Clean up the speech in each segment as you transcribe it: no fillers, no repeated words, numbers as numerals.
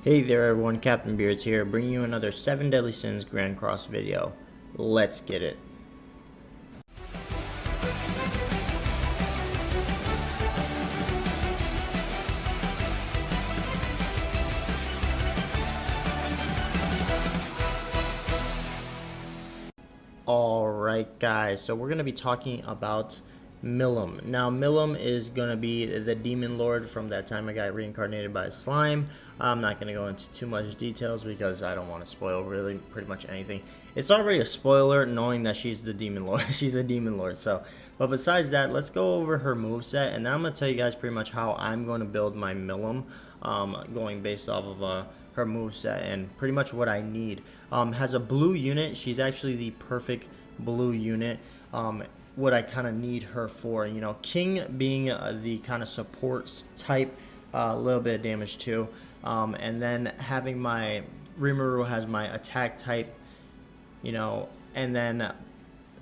Hey there everyone, Captain Beards here, bringing you another 7 Deadly Sins Grand Cross video. Let's get it. Alright guys, so we're going to be talking about MILIM. Now MILIM is going to be the demon lord from that time I got reincarnated by a slime. I'm not going to go into too much details because I don't want to spoil really pretty much anything. It's already a spoiler knowing that she's the demon lord. She's a demon lord. So, but besides that, let's go over her moveset, and then I'm going to tell you guys pretty much how I'm going to build my MILIM, going based off of her moveset and pretty much what I need. Has a blue unit. She's actually the perfect blue unit. What I kind of need her for, you know, King being the kind of support type, a little bit of damage too, and then having my Rimuru has my attack type, you know, and then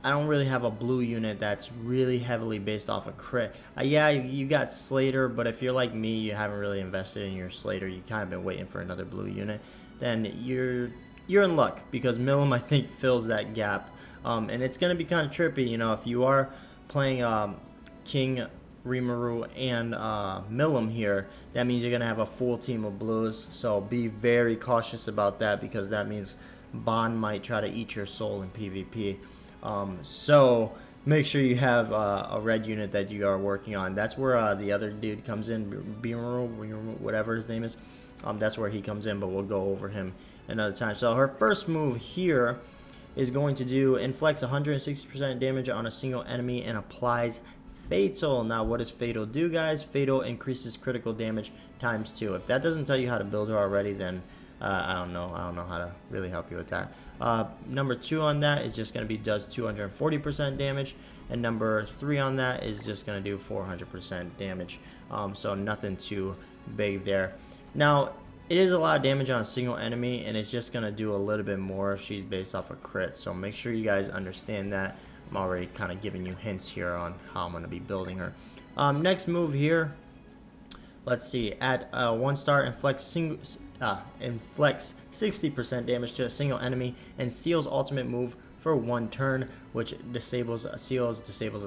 I don't really have a blue unit that's really heavily based off of crit. Yeah, you got Slater, but if you're like me, you haven't really invested in your Slater, you kind of been waiting for another blue unit, then you're in luck, because MILIM I think fills that gap. And it's going to be kind of trippy, you know, if you are playing King, Rimuru, and MILIM here, that means you're going to have a full team of blues, so be very cautious about that, because that means Bond might try to eat your soul in PvP. So make sure you have a red unit that you are working on. That's where the other dude comes in, Beardzz, whatever his name is. That's where he comes in, but we'll go over him another time. So her first move here is going to do inflicts 160% damage on a single enemy and applies Fatal. Now what does Fatal do, guys? Fatal increases critical damage ×2. If that doesn't tell you how to build her already, then I don't know how to really help you with that. Number 2 on that is just going to be does 240% damage, and number 3 on that is just going to do 400% damage. So nothing too big there. Now it is a lot of damage on a single enemy, and it's just going to do a little bit more if she's based off a crit. So make sure you guys understand that. I'm already kind of giving you hints here on how I'm going to be building her. Next move here, let's see. At 1 star, inflicts 60% damage to a single enemy and seals ultimate move for 1 turn, which disables a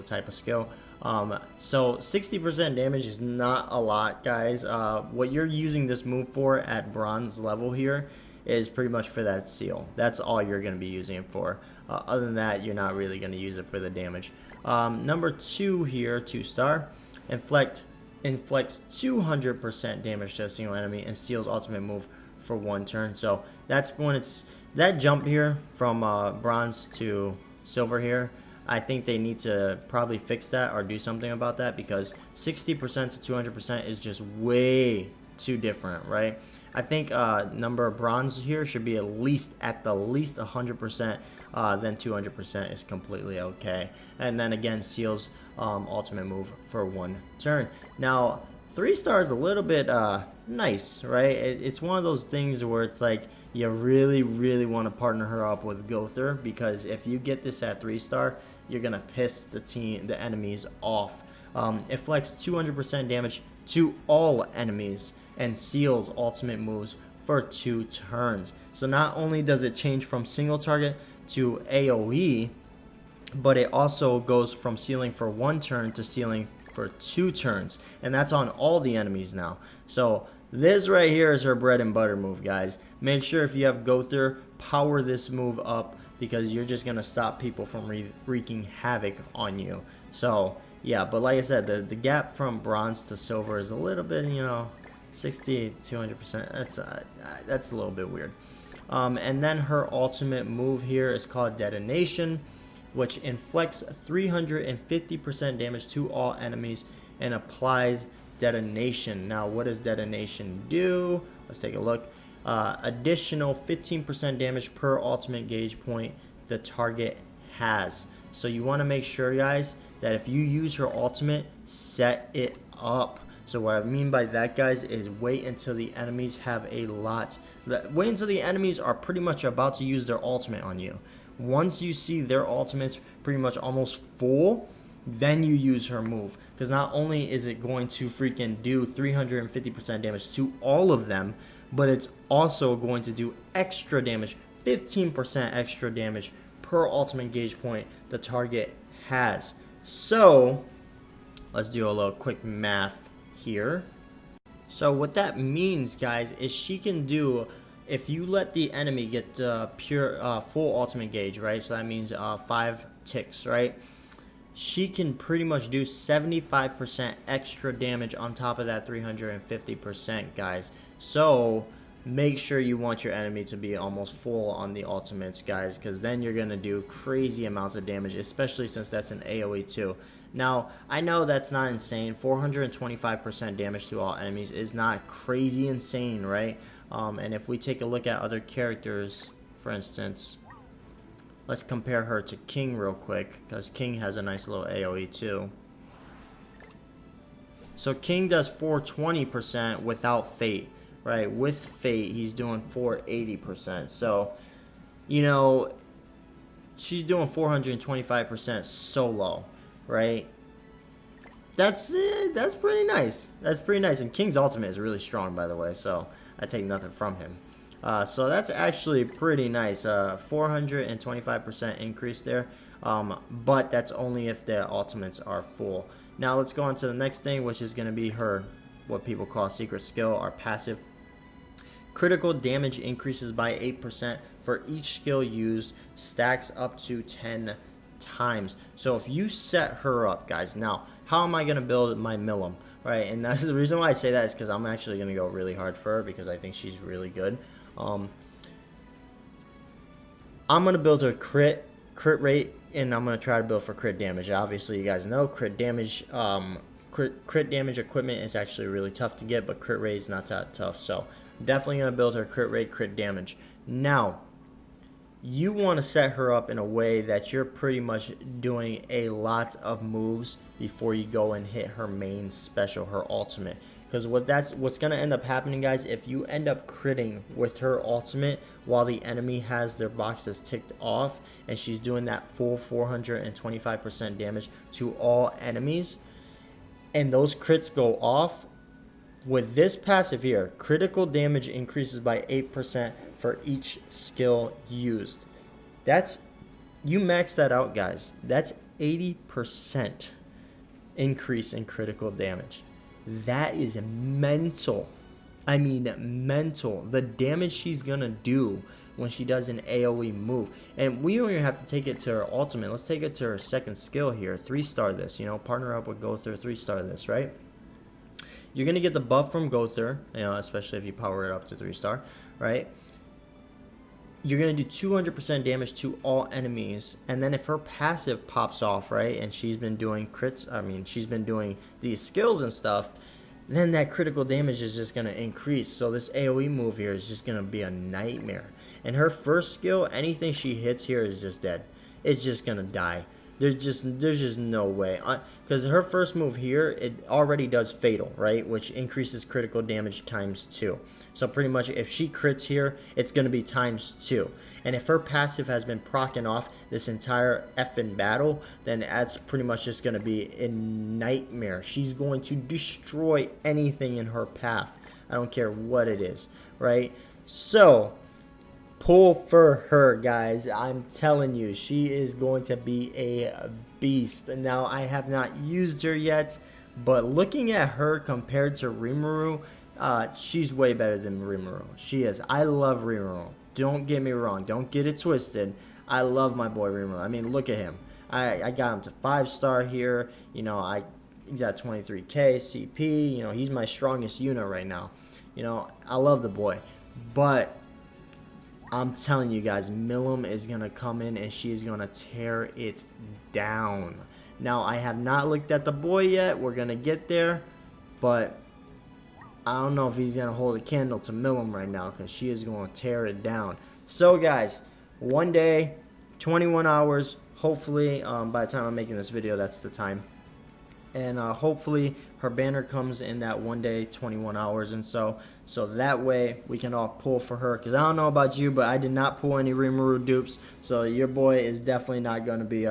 type of skill. So 60% damage is not a lot, guys. What you're using this move for at bronze level here is pretty much for that seal. That's all you're going to be using it for. Other than that, you're not really going to use it for the damage. Number 2 here, 2 star, inflicts 200% damage to a single enemy and seals ultimate move for 1 turn. So that's when it's that jump here from bronze to silver here. I think they need to probably fix that or do something about that, because 60% to 200% is just way too different, right? I think number of bronze here should be at the least 100%. Then 200% is completely okay. And then again, seals ultimate move for 1 turn. Now 3 stars a little bit nice, right? It's one of those things where it's like you really want to partner her up with Gother, because if you get this at 3 star, you're gonna piss the enemies off. Inflicts 200% damage to all enemies and seals ultimate moves for 2 turns. So not only does it change from single target to AoE, but it also goes from sealing for 1 turn to sealing for 2 turns, and that's on all the enemies now. So this right here is her bread and butter move, guys. Make sure if you have Gother, power this move up, because you're just gonna stop people from wreaking havoc on you. So yeah, but like I said, the gap from bronze to silver is a little bit, you know, 60 to 200%. That's a little bit weird. And then her ultimate move here is called Detonation, which inflicts 350% damage to all enemies and applies Detonation. Now what does Detonation do? Let's take a look. Additional 15% damage per ultimate gauge point the target has. So you want to make sure, guys, that if you use her ultimate, set it up. So what I mean by that, guys, is wait until the enemies have a lot. Wait until the enemies are pretty much about to use their ultimate on you. Once you see their ultimates pretty much almost full, then you use her move, because not only is it going to freaking do 350% damage to all of them, but it's also going to do extra damage, 15% extra damage per ultimate gauge point the target has. So let's do a little quick math here. So what that means, guys, is she can do, if you let the enemy get pure full ultimate gauge, right? So that means 5 ticks, right? She can pretty much do 75% extra damage on top of that 350%, guys. So make sure you want your enemy to be almost full on the ultimates, guys, because then you're going to do crazy amounts of damage, especially since that's an AoE too. Now, I know that's not insane. 425% damage to all enemies is not crazy insane, right? And if we take a look at other characters, for instance, let's compare her to King real quick, because King has a nice little AoE too. So King does 420% without Fate, right? With Fate, he's doing 480%. So, you know, she's doing 425% solo, right? That's pretty nice. That's pretty nice. And King's ultimate is really strong, by the way, so I take nothing from him. So that's actually pretty nice. 425% increase there, but that's only if their ultimates are full. Now let's go on to the next thing, which is going to be her, what people call secret skill, our passive. Critical damage increases by 8% for each skill used, stacks up to 10 times. So if you set her up, guys, now how am I going to build my MILIM? Right, and that's the reason why I say that is because I'm actually going to go really hard for her because I think she's really good. I'm going to build her crit rate, and I'm going to try to build for crit damage. Obviously, you guys know crit damage equipment is actually really tough to get, but crit rate is not that tough. So I'm definitely going to build her crit rate, crit damage. Now, you want to set her up in a way that you're pretty much doing a lot of moves before you go and hit her main special, her ultimate. Because what's going to end up happening, guys, if you end up critting with her ultimate while the enemy has their boxes ticked off and she's doing that full 425% damage to all enemies, and those crits go off, with this passive here, critical damage increases by 8% for each skill used. You max that out, guys. That's 80% increase in critical damage. That is mental. I mean, mental. The damage she's going to do when she does an AoE move. And we don't even have to take it to her ultimate. Let's take it to her second skill here. 3-star this, partner up with Gother, 3-star this, right? You're going to get the buff from Gother, especially if you power it up to 3-star, right? You're going to do 200% damage to all enemies, and then if her passive pops off, right, and she's been doing crits, she's been doing these skills and stuff, then that critical damage is just going to increase. So this AoE move here is just going to be a nightmare. And her first skill, anything she hits here is just dead. It's just going to die. There's just no way. Because her first move here, it already does fatal, right? Which increases critical damage times 2. So pretty much if she crits here, it's going to be times 2. And if her passive has been proccing off this entire effing battle, then that's pretty much just going to be a nightmare. She's going to destroy anything in her path. I don't care what it is, right? So pull for her, guys. I'm telling you, she is going to be a beast. Now, I have not used her yet, but looking at her compared to Rimuru, she's way better than Rimuru. She is. I love Rimuru. Don't get me wrong. Don't get it twisted. I love my boy Rimuru. I mean, look at him. I got him to 5-star here. He's at 23k CP. He's my strongest unit right now. I love the boy. But I'm telling you guys, MILIM is going to come in and she's going to tear it down. Now, I have not looked at the boy yet. We're going to get there. But I don't know if he's going to hold a candle to MILIM right now because she is going to tear it down. So, guys, one day, 21 hours. Hopefully, by the time I'm making this video, that's the time. And hopefully her banner comes in that one day, 21 hours, and so that way we can all pull for her. Because I don't know about you, but I did not pull any Rimuru dupes, so your boy is definitely not going to be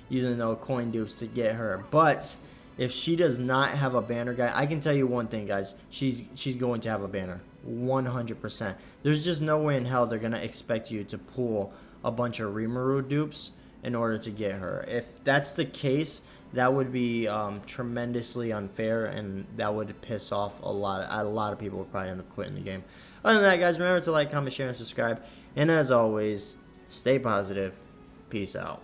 using no coin dupes to get her. But if she does not have a banner, guy, I can tell you one thing, guys, she's going to have a banner. 100%. There's just no way in hell they're going to expect you to pull a bunch of Rimuru dupes in order to get her. If that's the case, that would be tremendously unfair, and that would piss off a lot of people. Would probably end up quitting the game. Other than that, guys, remember to like, comment, share, and subscribe. And as always, stay positive. Peace out.